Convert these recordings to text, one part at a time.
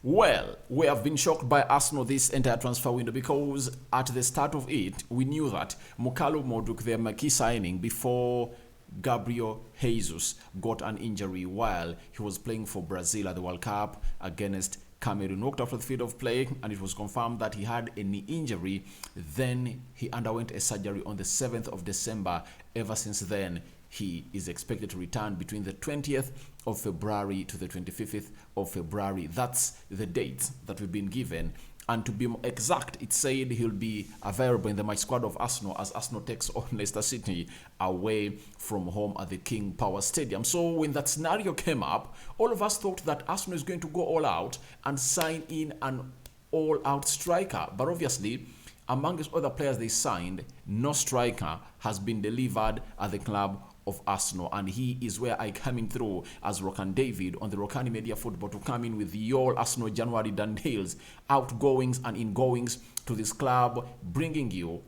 Well, we have been shocked by Arsenal this entire transfer window because at the start of it, we knew that Mukalo Modric, their marquee signing, before Gabriel Jesus got an injury while he was playing for Brazil at the World Cup against Cameroon, walked off the field of play, and it was confirmed that he had a knee injury. Then he underwent a surgery on the 7th of December. Ever since then, he is expected to return between the 20th of February to the 25th of February. That's the date that we've been given. And to be more exact, it said he'll be available in the match squad of Arsenal as Arsenal takes on Leicester City away from home at the King Power Stadium. So when that scenario came up, all of us thought that Arsenal is going to go all out and sign in an all-out striker. But obviously, amongst other players they signed, no striker has been delivered at the club of Arsenal, and he is where I come in through as Rokani David on the Rokani Media Football to come in with your Arsenal January done deals, outgoings and ingoings to this club, bringing you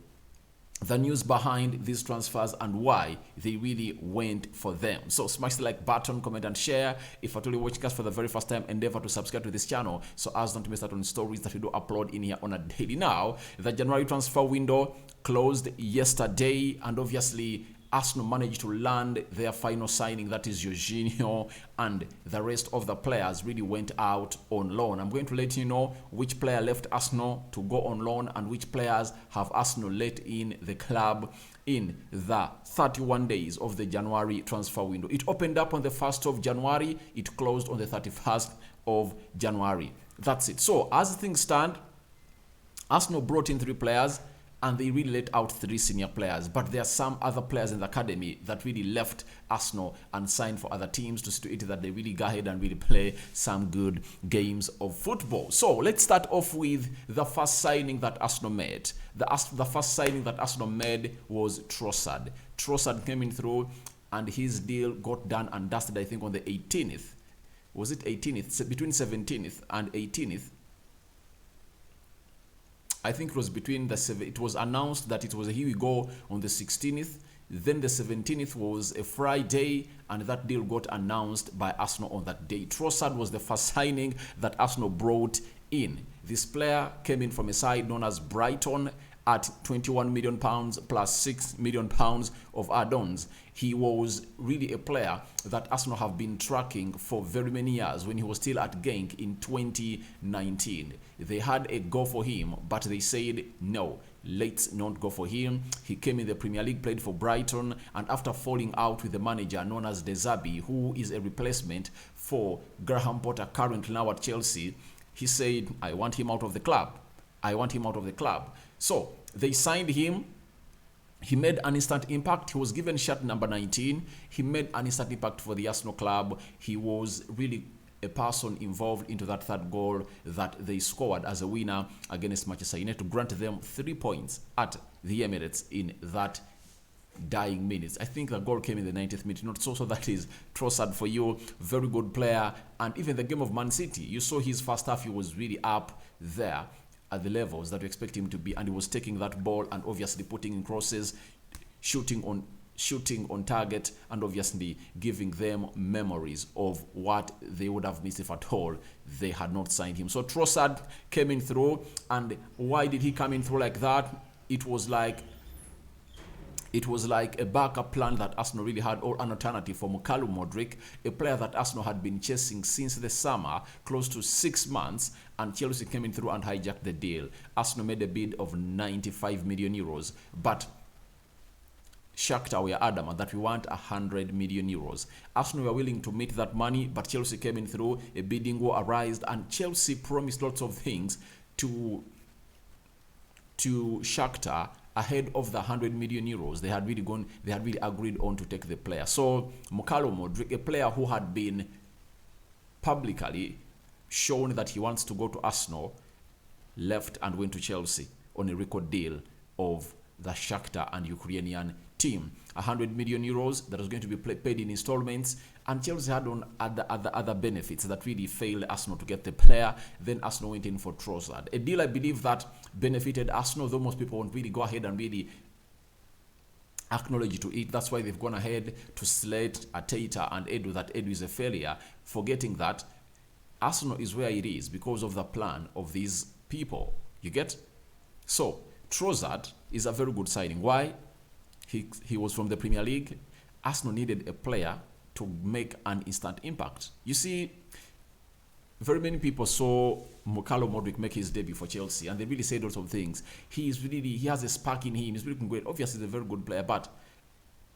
the news behind these transfers and why they really went for them. So smash the like button, comment and share. If you're totally watching us for the very first time, endeavor to subscribe to this channel so as not to miss out on stories that we do upload in here on a daily. Now, the January transfer window closed yesterday, and obviously Arsenal managed to land their final signing, that is Jorginho, and the rest of the players really went out on loan. I'm going to let you know which player left Arsenal to go on loan and which players have Arsenal let in the club in the 31 days of the January transfer window. It opened up on the 1st of January, it closed on the 31st of January. That's it. So as things stand, Arsenal brought in 3 players, and they really let out 3 senior players. But there are some other players in the academy that really left Arsenal and signed for other teams to see to it that they really go ahead and really play some good games of football. So let's start off with the first signing that Arsenal made. The first signing that Arsenal made was Trossard. Trossard came in through, and his deal got done and dusted, I think, on the 18th. Was it 18th? Between 17th and 18th. I think it was between it was announced that it was a here we go on the 16th. Then the 17th was a Friday, and that deal got announced by Arsenal on that day. Trossard was the first signing that Arsenal brought in. This player came in from a side known as Brighton at £21 million plus £6 million of add-ons. He was really a player that Arsenal have been tracking for very many years when he was still at Genk in 2019. They had a go for him, but they said, no, let's not go for him. He came in the Premier League, played for Brighton, and after falling out with the manager known as De Zerbi, who is a replacement for Graham Potter currently now at Chelsea, he said, I want him out of the club. I want him out of the club. So they signed him. He made an instant impact. He was given shirt number 19. He made an instant impact for the Arsenal club. He was really a person involved into that third goal that they scored as a winner against Manchester United to grant them 3 points at the Emirates in that dying minutes. I think the goal came in the 90th minute. Not so that is Trossard for you. Very good player. And even the game of Man City, you saw his first half, he was really up there at the levels that we expect him to be, and he was taking that ball and obviously putting in crosses, shooting on target, and obviously giving them memories of what they would have missed if at all they had not signed him. So Trossard came in through, and why did he come in through like that? It was like a backup plan that Arsenal really had, or an alternative for Mukalo Modric, a player that Arsenal had been chasing since the summer, close to 6 months, and Chelsea came in through and hijacked the deal. Arsenal made a bid of 95 million euros, but Shakhtar were adamant that we want 100 million euros. Arsenal were willing to meet that money, but Chelsea came in through, a bidding war arose, and Chelsea promised lots of things to Shakhtar ahead of the 100 million euros they had really agreed on to take the player. So Mukalo Modric, a player who had been publicly shown that he wants to go to Arsenal, left and went to Chelsea on a record deal of the Shakhtar and Ukrainian team. 100 million euros that was going to be paid in installments, and Chelsea had on other benefits that really failed Arsenal to get the player. Then Arsenal went in for Trossard, a deal I believe that benefited Arsenal, though most people won't really go ahead and really acknowledge to it. That's why they've gone ahead to slate Arteta and Edu, that Edu is a failure, forgetting that Arsenal is where it is because of the plan of these people. You get? So, Trossard is a very good signing. Why? He was from the Premier League. Arsenal needed a player to make an instant impact. You see, very many people saw Modric make his debut for Chelsea, and they really said lots of things. He has a spark in him. He's really great. Obviously, he's a very good player, but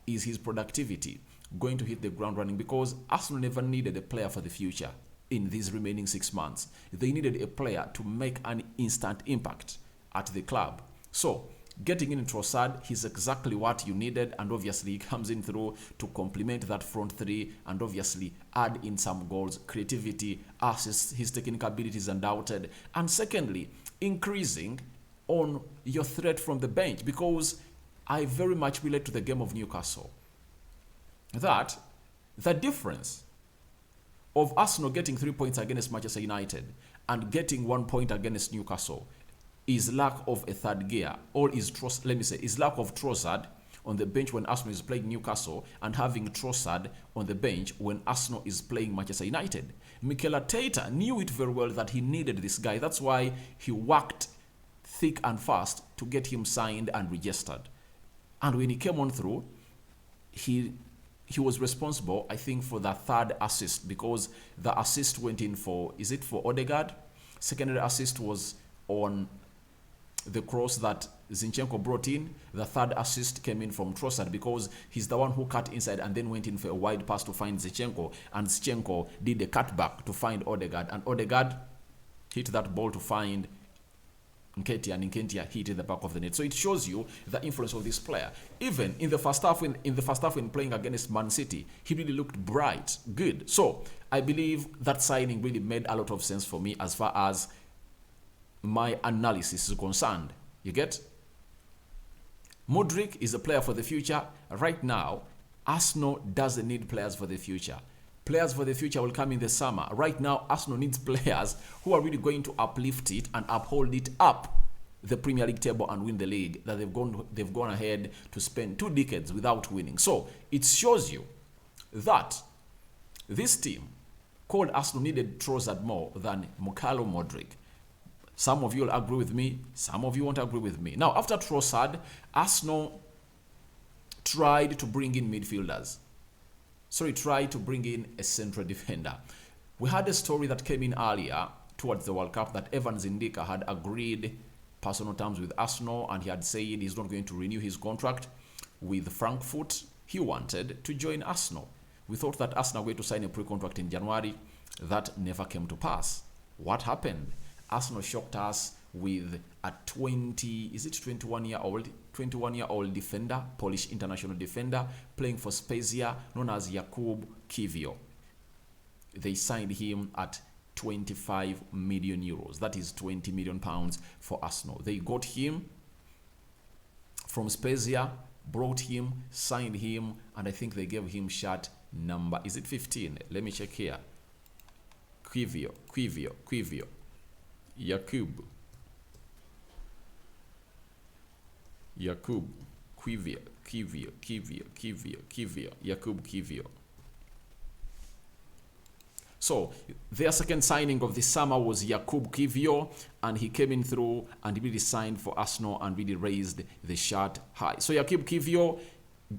is his productivity going to hit the ground running? Because Arsenal never needed a player for the future in these remaining 6 months. They needed a player to make an instant impact at the club. So, getting in Trossard, he's exactly what you needed, and obviously he comes in through to complement that front three and obviously add in some goals, creativity, assists, his technical ability is undoubted. And secondly, increasing on your threat from the bench, because I very much relate to the game of Newcastle. That the difference of Arsenal getting 3 points against Manchester United and getting 1 point against Newcastle is lack of a third gear, or is lack of Trossard on the bench when Arsenal is playing Newcastle and having Trossard on the bench when Arsenal is playing Manchester United. Mikel Arteta knew it very well that he needed this guy. That's why he worked thick and fast to get him signed and registered. And when he came on through, he was responsible, I think, for the third assist, because the assist went in for Odegaard? Secondary assist was on the cross that Zinchenko brought in. The third assist came in from Trossard, because he's the one who cut inside and then went in for a wide pass to find Zinchenko, and Zinchenko did a cutback to find Odegaard, and Odegaard hit that ball to find Nketiah, and Nketiah hit in the back of the net. So it shows you the influence of this player. Even in the first half, when playing against Man City, he really looked bright, good. So I believe that signing really made a lot of sense for me as far as my analysis is concerned. You get? Modric is a player for the future. Right now, Arsenal doesn't need players for the future. Players for the future will come in the summer. Right now, Arsenal needs players who are really going to uplift it and uphold it up the Premier League table and win the league that they've gone ahead to spend 2 decades without winning. So it shows you that this team called Arsenal needed Trossard more than Mukalo Modric. Some of you will agree with me, some of you won't agree with me. Now, after Trossard, Arsenal tried to bring in midfielders. Tried to bring in a central defender. We had a story that came in earlier towards the World Cup that Evans Ndika had agreed personal terms with Arsenal, and he had said he's not going to renew his contract with Frankfurt. He wanted to join Arsenal. We thought that Arsenal were going to sign a pre-contract in January. That never came to pass. What happened? Arsenal shocked us with a 21-year-old defender, Polish international defender, playing for Spezia, known as Jakub Kiwior. They signed him at 25 million euros. That is 20 million pounds for Arsenal. They got him from Spezia, brought him, signed him, and I think they gave him shirt number, is it 15? Let me check here. Kiwior. Jakub Kiwior. So their second signing of the summer was Jakub Kiwior, and he came in through and really signed for Arsenal and really raised the shirt high. So Jakub Kiwior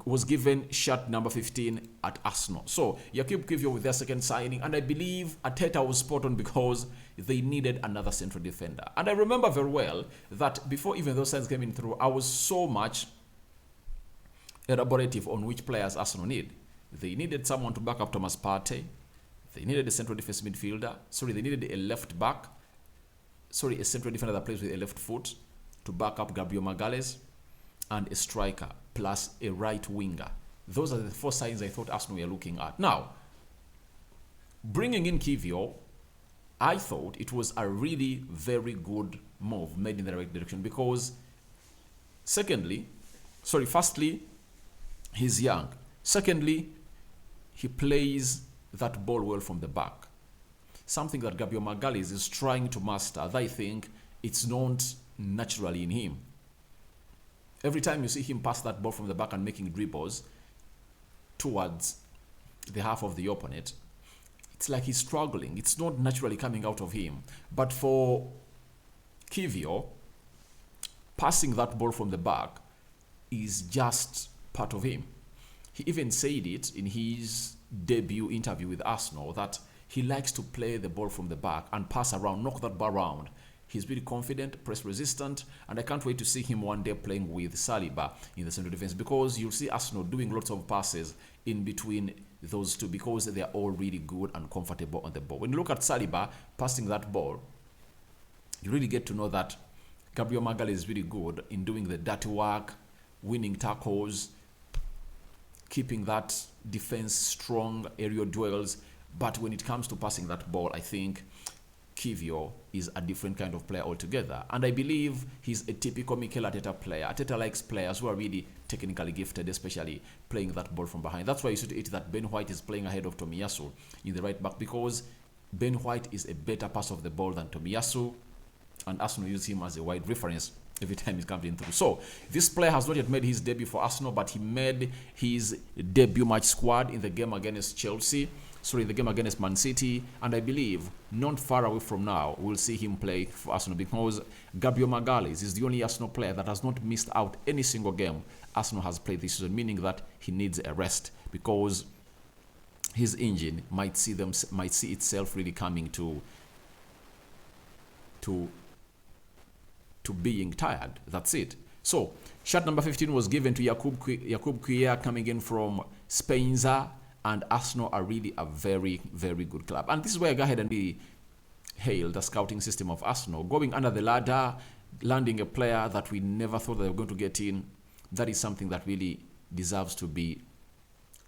was given shirt number 15 at Arsenal. So Jakub Kiwior with their second signing, and I believe Arteta was spot on because they needed another central defender. And I remember very well that before even those signs came in through, I was so much elaborative on which players Arsenal need. They needed someone to back up Thomas Partey. They needed a central defense midfielder. They needed a left back. A central defender that plays with a left foot to back up Gabriel Magalhaes, and a striker plus a right winger. Those are the 4 signs I thought Arsenal were looking at. Now, bringing in Kiwior, I thought it was a really very good move made in the right direction because, firstly, he's young. Secondly, he plays that ball well from the back. Something that Gabriel Magalhaes is trying to master, that I think it's not naturally in him. Every time you see him pass that ball from the back and making dribbles towards the half of the opponent, it's like he's struggling. It's not naturally coming out of him. But for Kiwior, passing that ball from the back is just part of him. He even said it in his debut interview with Arsenal that he likes to play the ball from the back and pass around, knock that ball around. He's really confident, press resistant, and I can't wait to see him one day playing with Saliba in the central defense, because you'll see Arsenal doing lots of passes in between those two because they are all really good and comfortable on the ball. When you look at Saliba passing that ball, you really get to know that Gabriel Magalhaes is really good in doing the dirty work, winning tackles, keeping that defense strong, aerial duels. But when it comes to passing that ball, I think Kiwior is a different kind of player altogether. And I believe he's a typical Mikel Arteta player. Arteta likes players who are really technically gifted, especially playing that ball from behind. That's why you should eat that Ben White is playing ahead of Tomiyasu in the right back, because Ben White is a better passer of the ball than Tomiyasu, and Arsenal use him as a wide reference every time he's coming through. So this player has not yet made his debut for Arsenal, but he made his debut match squad in the game against the game against Man City, and I believe not far away from now we'll see him play for Arsenal, because Gabriel Magalhaes is the only Arsenal player that has not missed out any single game Arsenal has played this season, meaning that he needs a rest, because his engine might see itself really coming to being tired. That's it. So shirt number 15 was given to Jakub Kiwior, coming in from Spainza, and Arsenal are really a very, very good club. And this is where I go ahead and hail the scouting system of Arsenal, going under the ladder, landing a player that we never thought they were going to get in. That is something that really deserves to be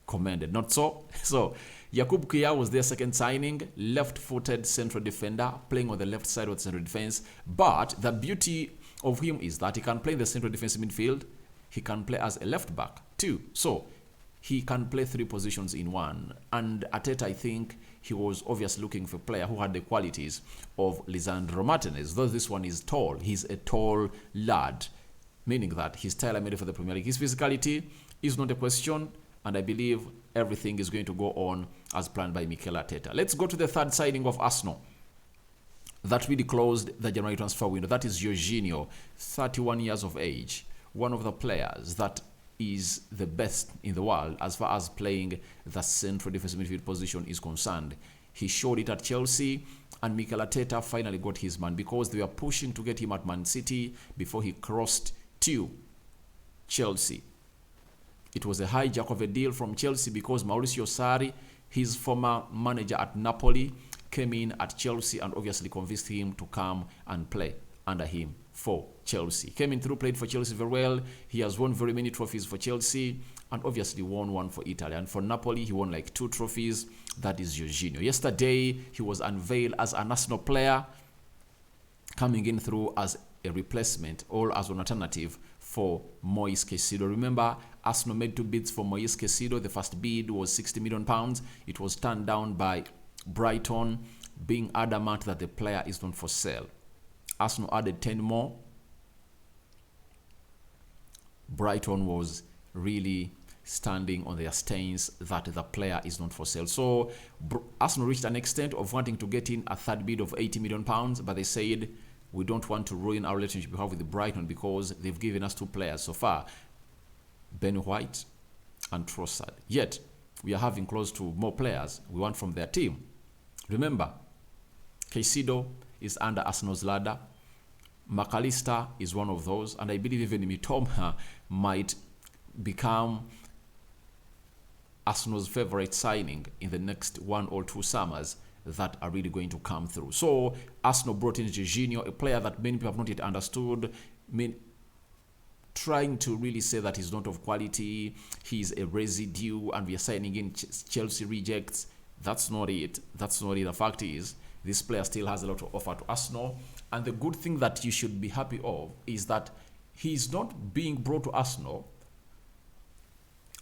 commended. Not so? So Jakub Kiwior was their second signing, left-footed central defender, playing on the left side of the central defense. But the beauty of him is that he can play in the central defensive midfield. He can play as a left back too. So he can play three positions in one. And Arteta, I think, he was obviously looking for a player who had the qualities of Lisandro Martinez. Though this one is tall, he's a tall lad, meaning that he's tailor-made for the Premier League. His physicality is not a question, and I believe everything is going to go on as planned by Mikel Arteta. Let's go to the third signing of Arsenal that really closed the January transfer window. That is Jorginho, 31 years of age, one of the players that is the best in the world as far as playing the central defensive midfield position is concerned. He showed it at Chelsea, and Mikel Arteta finally got his man, because they were pushing to get him at Man City before he crossed to Chelsea. It was a hijack of a deal from Chelsea, because Mauricio Sarri, his former manager at Napoli, came in at Chelsea and obviously convinced him to come and play under him for Chelsea. Came in through, played for Chelsea very well. He has won very many trophies for Chelsea, and obviously won one for Italy. And for Napoli, he won like 2 trophies. That is Jorginho. Yesterday, he was unveiled as an Arsenal player, coming in through as a replacement or as an alternative for Moise Caicedo. Remember, Arsenal made 2 bids for Moise Caicedo. The first bid was £60 million. It was turned down by Brighton, being adamant that the player is not for sale. Arsenal added 10 more. Brighton was really standing on their stance that the player is not for sale. So Arsenal reached an extent of wanting to get in a third bid of £80 million, but they said, we don't want to ruin our relationship we have with Brighton, because they've given us 2 players so far, Ben White and Trossard. Yet, we are having close to more players we want from their team. Remember, Caicedo is under Arsenal's ladder. McAllister is one of those, and I believe even Mitoma might become Arsenal's favorite signing in the next 1 or 2 summers that are really going to come through. So Arsenal brought in Jorginho, a player that many people have not yet understood, trying to really say that he's not of quality, he's a residue, and we are signing in Chelsea rejects. That's not it. That's not it. The fact is, this player still has a lot to offer to Arsenal. And the good thing that you should be happy of is that he's not being brought to Arsenal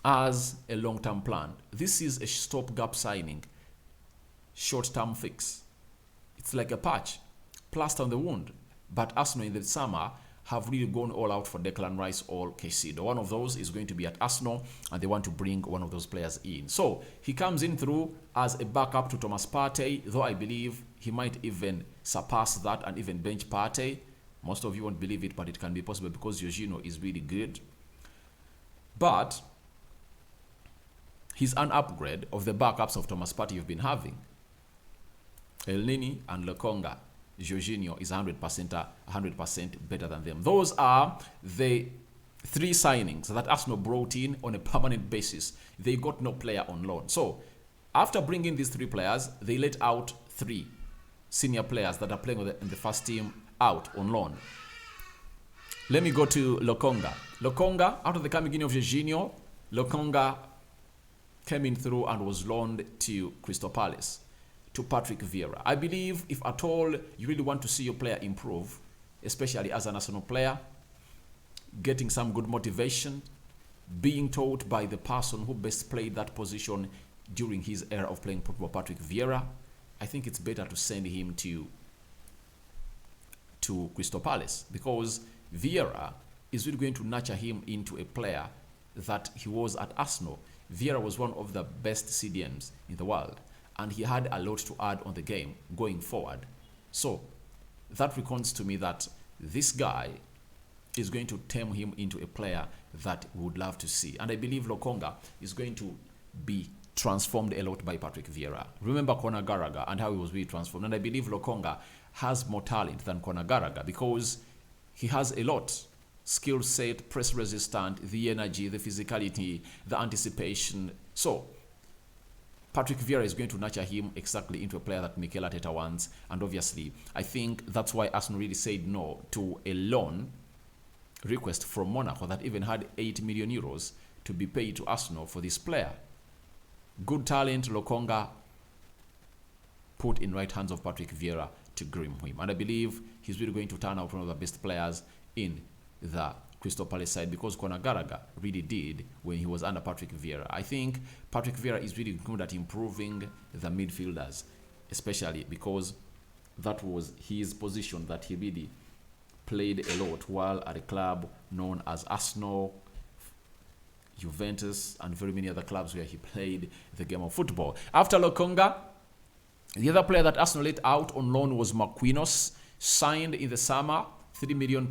as a long-term plan. This is a stopgap signing, short-term fix. It's like a patch, plaster on the wound. But Arsenal in the summer have really gone all out for Declan Rice or Caicedo. One of those is going to be at Arsenal, and they want to bring one of those players in. So he comes in through as a backup to Thomas Partey, though I believe he might even surpass that and even bench Partey. Most of you won't believe it, but it can be possible because Jorginho is really good. But he's an upgrade of the backups of Thomas Partey you've been having. El Nini and Lokonga. Jorginho is 100% better than them. Those are the 3 signings that Arsenal brought in on a permanent basis. They got no player on loan. So after bringing these 3 players, they let out 3 senior players that are playing in the first team out on loan. Let me go to Lokonga. Lokonga, out of the coming in of Jorginho, Lokonga came in through and was loaned to Crystal Palace, to Patrick Vieira. I believe if at all you really want to see your player improve, especially as an Arsenal player, getting some good motivation, being taught by the person who best played that position during his era of playing football, Patrick Vieira, I think it's better to send him to Crystal Palace, because Vieira is really going to nurture him into a player that he was at Arsenal. Vieira was one of the best CDMs in the world, and he had a lot to add on the game going forward. So that recounts to me that this guy is going to turn him into a player that we would love to see. And I believe Lokonga is going to be transformed a lot by Patrick Vieira. Remember Conor Gallagher and how he was really transformed. And I believe Lokonga has more talent than Conor Gallagher because he has a lot. Skill set, press resistant, the energy, the physicality, the anticipation. So Patrick Vieira is going to nurture him exactly into a player that Mikel Arteta wants. And obviously, I think that's why Arsenal really said no to a loan request from Monaco that even had 8 million euros to be paid to Arsenal for this player. Good talent, Lokonga put in right hands of Patrick Vieira to groom him. And I believe he's really going to turn out one of the best players in the Crystal Palace side, because Conor Gallagher really did when he was under Patrick Vieira. I think Patrick Vieira is really good at improving the midfielders, especially because that was his position that he really played a lot while at a club known as Arsenal, Juventus, and very many other clubs where he played the game of football. After Lokonga, the other player that Arsenal let out on loan was Marquinhos, signed in the summer, £3 million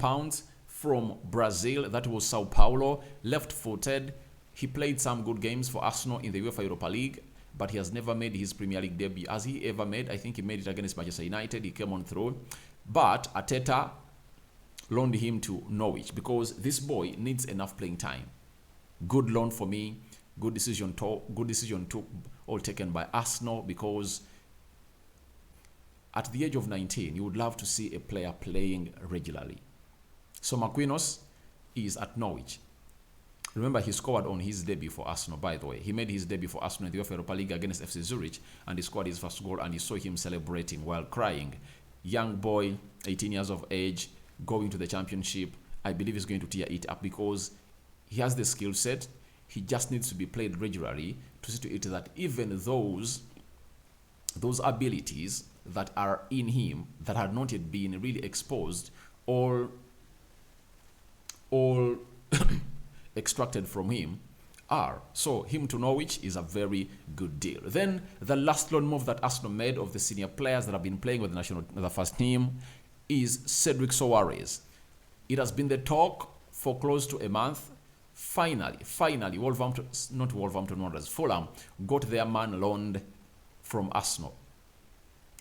from Brazil. That was Sao Paulo, left-footed. He played some good games for Arsenal in the UEFA Europa League, but he has never made his Premier League debut. Has he ever made? I think he made it against Manchester United. He came on through. But Arteta loaned him to Norwich because this boy needs enough playing time. Good loan for me. Good decision took all taken by Arsenal, because at the age of 19, you would love to see a player playing regularly. So Marquinhos is at Norwich. Remember, he scored on his debut for Arsenal, by the way. He made his debut for Arsenal in the UEFA Europa League against FC Zurich, and he scored his first goal, and you saw him celebrating while crying. Young boy, 18 years of age, going to the championship. I believe he's going to tear it up because he has the skill set. He just needs to be played regularly to see to it that even those abilities that are in him that had not yet been really exposed or extracted from him are. So him to Norwich is a very good deal. Then the last loan move that Arsenal made of the senior players that have been playing with the first team is Cedric Soares. It has been the talk for close to a month. Finally, Fulham got their man loaned from Arsenal.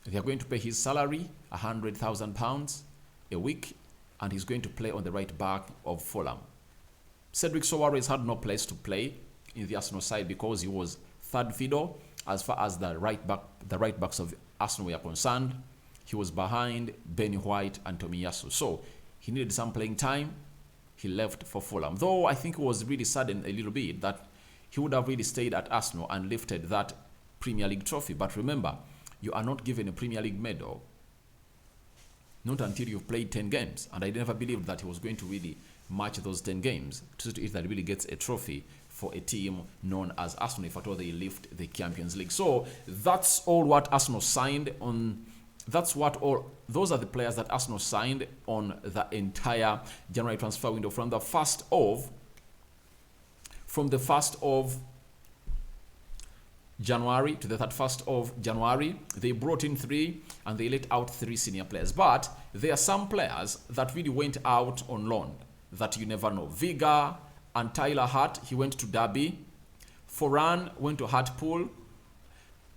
They are going to pay his salary, £100,000 a week, and he's going to play on the right back of Fulham. Cedric Soares had no place to play in the Arsenal side because he was third fiddle as far as the right backs of Arsenal were concerned. He was behind Benny White and Tomiyasu. So he needed some playing time. He left for Fulham. Though I think it was really saddened a little bit that he would have really stayed at Arsenal and lifted that Premier League trophy. But remember, you are not given a Premier League medal not until you've played 10 games. And I never believed that he was going to really match those 10 games to see if that really gets a trophy for a team known as Arsenal, if at all they lift the Champions League. So that's all what Arsenal signed on those are the players that Arsenal signed on the entire January transfer window from the 1st of January to the 31st of January. They brought in 3 and they let out 3 senior players. But there are some players that really went out on loan that you never know. Viga and Tyler Hart, he went to Derby. Foran went to Hartlepool.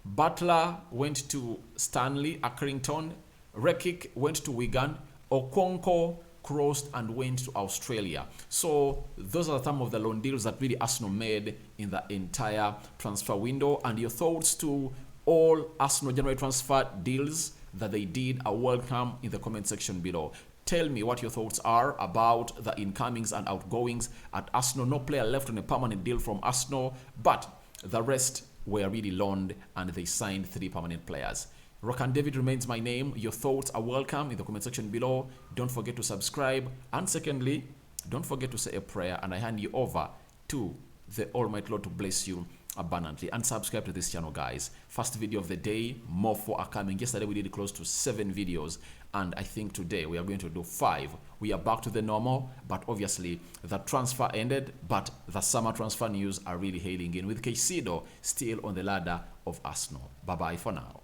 Butler went to Stanley Accrington. Rekic went to Wigan. Okonkwo crossed and went to Australia. So those are some of the loan deals that really Arsenal made in the entire transfer window. And your thoughts to all Arsenal January transfer deals that they did are welcome in the comment section below. Tell me what your thoughts are about the incomings and outgoings at Arsenal. No player left on a permanent deal from Arsenal, but the rest were really loaned and they signed 3 permanent players. Rokani David remains my name. Your thoughts are welcome in the comment section below. Don't forget to subscribe. And secondly, don't forget to say a prayer and I hand you over to the Almighty Lord to bless you abundantly. And subscribe to this channel, guys. First video of the day, more 4 are coming. Yesterday we did close to 7 videos and I think today we are going to do 5. We are back to the normal, but obviously the transfer ended, but the summer transfer news are really hailing in with Caicedo still on the ladder of Arsenal. Bye bye for now.